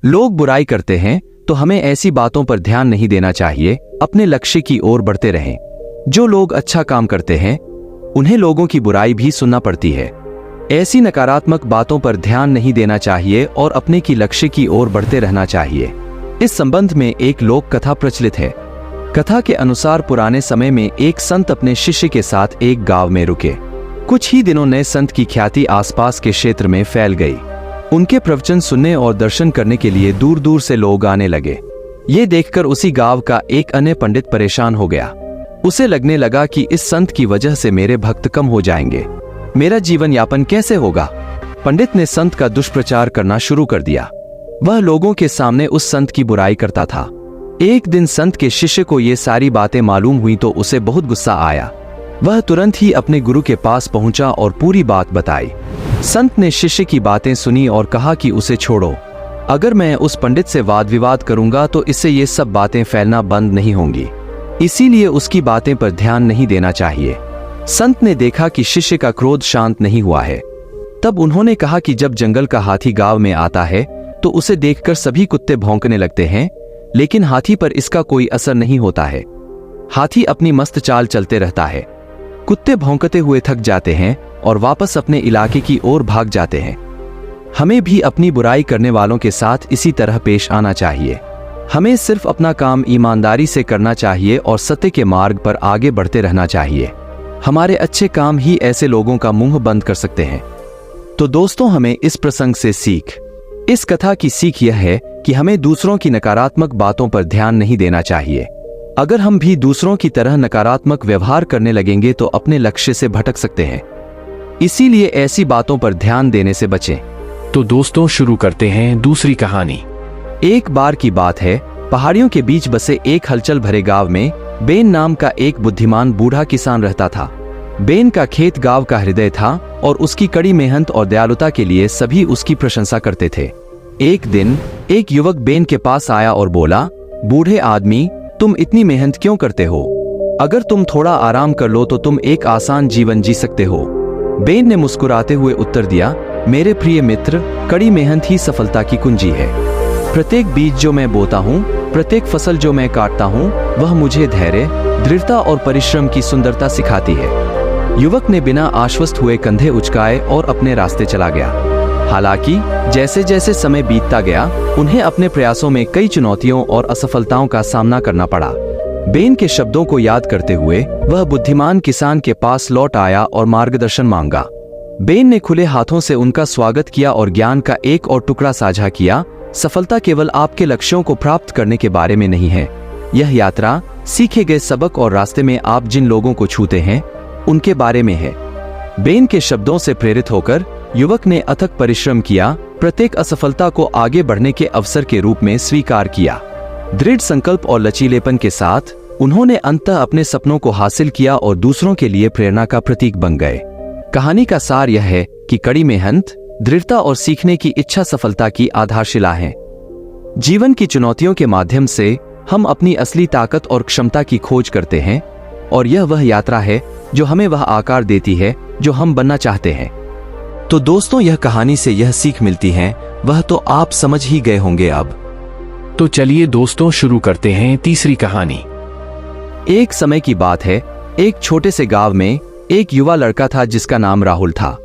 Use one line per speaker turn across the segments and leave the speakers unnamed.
लोग बुराई करते हैं तो हमें ऐसी बातों पर ध्यान नहीं देना चाहिए, अपने लक्ष्य की ओर बढ़ते रहें। जो लोग अच्छा काम करते हैं उन्हें लोगों की बुराई भी सुनना पड़ती है। ऐसी नकारात्मक बातों पर ध्यान नहीं देना चाहिए और अपने की लक्ष्य की ओर बढ़ते रहना चाहिए। इस संबंध में एक लोक कथा प्रचलित है। कथा के अनुसार पुराने समय में एक संत अपने शिष्य के साथ एक गांव में रुके। कुछ ही दिनों में संत की ख्याति आसपास के क्षेत्र में फैल गई। उनके प्रवचन सुनने और दर्शन करने के लिए दूर दूर से लोग आने लगे। ये देखकर उसी गांव का एक अन्य पंडित परेशान हो गया। उसे लगने लगा कि इस संत की वजह से मेरे भक्त कम हो जाएंगे, मेरा जीवन यापन कैसे होगा। पंडित ने संत का दुष्प्रचार करना शुरू कर दिया। वह लोगों के सामने उस संत की बुराई करता था। एक दिन संत के शिष्य को ये सारी बातें मालूम हुई तो उसे बहुत गुस्सा आया। वह तुरंत ही अपने गुरु के पास पहुंचा और पूरी बात बताई। संत ने शिष्य की बातें सुनी और कहा कि उसे छोड़ो, अगर मैं उस पंडित से वाद विवाद करूंगा तो इससे ये सब बातें फैलना बंद नहीं होंगी, इसीलिए उसकी बातें पर ध्यान नहीं देना चाहिए। संत ने देखा कि शिष्य का क्रोध शांत नहीं हुआ है। तब उन्होंने कहा कि जब जंगल का हाथी गांव में आता है तो उसे देखकर सभी कुत्ते भौंकने लगते हैं, लेकिन हाथी पर इसका कोई असर नहीं होता है। हाथी अपनी मस्त चाल चलते रहता है। कुत्ते भौंकते हुए थक जाते हैं और वापस अपने इलाके की ओर भाग जाते हैं। हमें भी अपनी बुराई करने वालों के साथ इसी तरह पेश आना चाहिए। हमें सिर्फ अपना काम ईमानदारी से करना चाहिए और सत्य के मार्ग पर आगे बढ़ते रहना चाहिए। हमारे अच्छे काम ही ऐसे लोगों का मुंह बंद कर सकते हैं। तो दोस्तों, हमें इस प्रसंग से सीख, इस कथा की सीख यह है कि हमें दूसरों की नकारात्मक बातों पर ध्यान नहीं देना चाहिए। अगर हम भी दूसरों की तरह नकारात्मक व्यवहार करने लगेंगे तो अपने लक्ष्य से भटक सकते हैं। इसीलिए ऐसी बातों पर ध्यान देने से बचें।
तो दोस्तों, शुरू करते हैं दूसरी कहानी।
एक बार की बात है, पहाड़ियों के बीच बसे एक हलचल भरे गांव में बेन नाम का एक बुद्धिमान बूढ़ा किसान रहता था। बेन का खेत गांव का हृदय था और उसकी कड़ी मेहनत और दयालुता के लिए सभी उसकी प्रशंसा करते थे। एक दिन एक युवक बेन के पास आया और बोला, बूढ़े आदमी, तुम इतनी मेहनत क्यों करते हो? अगर तुम थोड़ा आराम कर लो तो तुम एक आसान जीवन जी सकते हो। बेन ने मुस्कुराते हुए उत्तर दिया, मेरे प्रिय मित्र, कड़ी मेहनत ही सफलता की कुंजी है। प्रत्येक बीज जो मैं बोता हूँ, प्रत्येक फसल जो मैं काटता हूँ, वह मुझे धैर्य, दृढ़ता और परिश्रम की सुंदरता सिखाती है। युवक ने बिना आश्वस्त हुए कंधे उचकाए और अपने रास्ते चला गया। हालांकि जैसे जैसे समय बीतता गया, उन्हें अपने प्रयासों में कई चुनौतियों और असफलताओं का सामना करना पड़ा। बेन के शब्दों को याद करते हुए वह बुद्धिमान किसान के पास लौट आया और मार्गदर्शन मांगा। बेन ने खुले हाथों से उनका स्वागत किया और ज्ञान का एक और टुकड़ा साझा किया। सफलता केवल आपके लक्ष्यों को प्राप्त करने के बारे में नहीं है, यह यात्रा, सीखे गए सबक और रास्ते में आप जिन लोगों को छूते हैं उनके बारे में है। बेन के शब्दों से प्रेरित होकर युवक ने अथक परिश्रम किया, प्रत्येक असफलता को आगे बढ़ने के अवसर के रूप में स्वीकार किया। दृढ़ संकल्प और लचीलेपन के साथ उन्होंने अंततः अपने सपनों को हासिल किया और दूसरों के लिए प्रेरणा का प्रतीक बन गए। कहानी का सार यह है कि कड़ी मेहनत, दृढ़ता और सीखने की इच्छा सफलता की आधारशिला हैं। जीवन की चुनौतियों के माध्यम से हम अपनी असली ताकत और क्षमता की खोज करते हैं और यह वह यात्रा है जो हमें वह आकार देती है जो हम बनना चाहते हैं। तो दोस्तों, यह कहानी से यह सीख मिलती है, वह तो आप समझ ही गए होंगे अब।
तो चलिए दोस्तों, शुरू करते हैं तीसरी कहानी।
एक समय की बात है, एक छोटे से गांव में एक युवा लड़का था जिसका नाम राहुल था।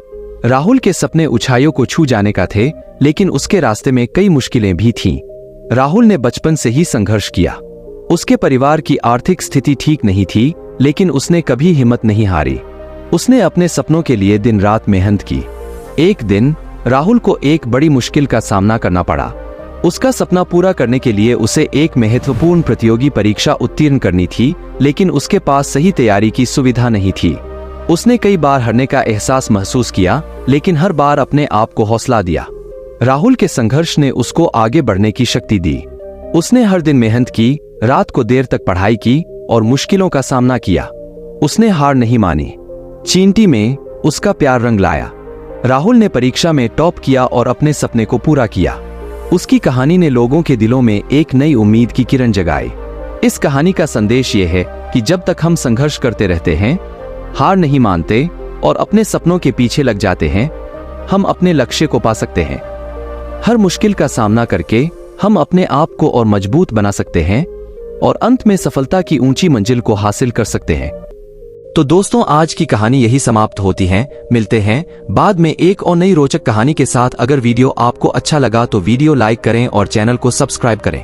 राहुल के सपने ऊंचाइयों को छू जाने का थे, लेकिन उसके रास्ते में कई मुश्किलें भी थीं। राहुल ने बचपन से ही संघर्ष किया। उसके परिवार की आर्थिक स्थिति ठीक नहीं थी, लेकिन उसने कभी हिम्मत नहीं हारी। उसने अपने सपनों के लिए दिन रात मेहनत की। एक दिन राहुल को एक बड़ी मुश्किल का सामना करना पड़ा। उसका सपना पूरा करने के लिए उसे एक महत्वपूर्ण प्रतियोगी परीक्षा उत्तीर्ण करनी थी, लेकिन उसके पास सही तैयारी की सुविधा नहीं थी। उसने कई बार हारने का एहसास महसूस किया, लेकिन हर बार अपने आप को हौसला दिया। राहुल के संघर्ष ने उसको आगे बढ़ने की शक्ति दी। उसने हर दिन मेहनत की, रात को देर तक पढ़ाई की और मुश्किलों का सामना किया। उसने हार नहीं मानी। चींटी में उसका प्यार रंग लाया। राहुल ने परीक्षा में टॉप किया और अपने सपने को पूरा किया। उसकी कहानी ने लोगों के दिलों में एक नई उम्मीद की किरण जगाई। इस कहानी का संदेश ये है कि जब तक हम संघर्ष करते रहते हैं, हार नहीं मानते और अपने सपनों के पीछे लग जाते हैं, हम अपने लक्ष्य को पा सकते हैं। हर मुश्किल का सामना करके हम अपने आप को और मजबूत बना सकते हैं और अंत में सफलता की ऊंची मंजिल को हासिल कर सकते हैं। तो दोस्तों, आज की कहानी यही समाप्त होती है। मिलते हैं बाद में एक और नई रोचक कहानी के साथ। अगर वीडियो आपको अच्छा लगा तो वीडियो लाइक करें और चैनल को सब्सक्राइब करें।